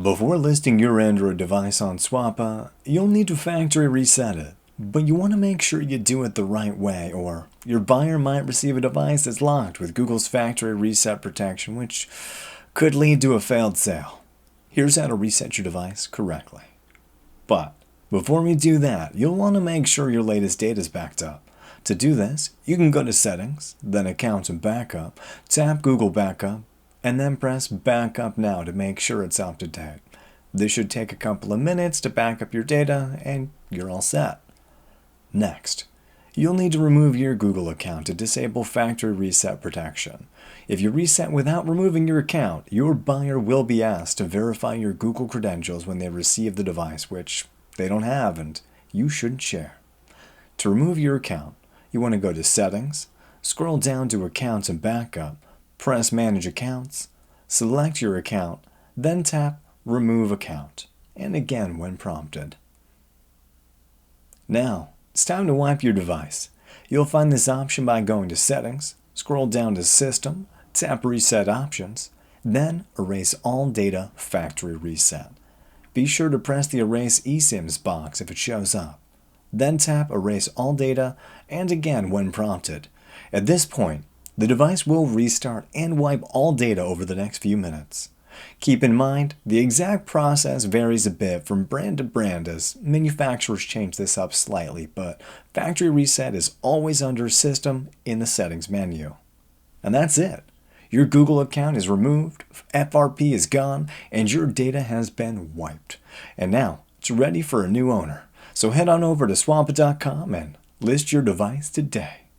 Before listing your Android device on Swappa, you'll need to factory reset it. But you want to make sure you do it the right way, or your buyer might receive a device that's locked with Google's factory reset protection, which could lead to a failed sale. Here's how to reset your device correctly. But before we do that, you'll want to make sure your latest data is backed up. To do this, you can go to Settings, then Accounts and Backup, tap Google Backup, and then press Backup Now to make sure it's up to date. This should take a couple of minutes to back up your data, and you're all set. Next, you'll need to remove your Google account to disable factory reset protection. If you reset without removing your account, your buyer will be asked to verify your Google credentials when they receive the device, which they don't have and you shouldn't share. To remove your account, you want to go to Settings, scroll down to Accounts and Backup, press Manage Accounts, select your account, then tap Remove Account, and again when prompted. Now, it's time to wipe your device. You'll find this option by going to Settings, scroll down to System, tap Reset Options, then Erase All Data Factory Reset. Be sure to press the Erase eSIMs box if it shows up. Then tap Erase All Data, and again when prompted. At this point, the device will restart and wipe all data over the next few minutes. Keep in mind, the exact process varies a bit from brand to brand as manufacturers change this up slightly, but factory reset is always under System in the Settings menu. And that's it. Your Google account is removed, FRP is gone, and your data has been wiped. And now, it's ready for a new owner. So head on over to Swappa.com and list your device today.